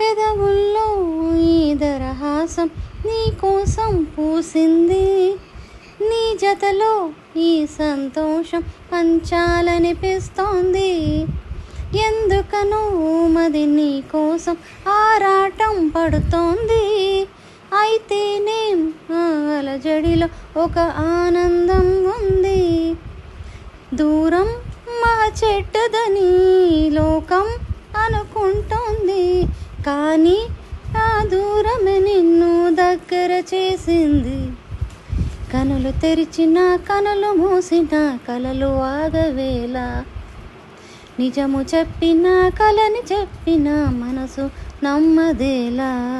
పెదవుల్లో ఈ దరహాసం నీ కోసం పూసింది. నీ జతలో ఈ సంతోషం పంచాలనిపిస్తోంది. ఎందుకనో మది నీ కోసం ఆరాటం పడుతోంది. అయితేనేం ఆ అలజడిలో ఒక ఆనందం ఉంది. దూరం మా చెడ్డదని లోకం అనుకుంటోంది. కానీ ఆ దూరమే నిన్ను దగ్గర చేసింది. కనులు తెరిచిన కనులు మూసిన కలలు ఆగవేలా. నిజము చెప్పిన కలని చెప్పిన మనసు నమ్మదేలా.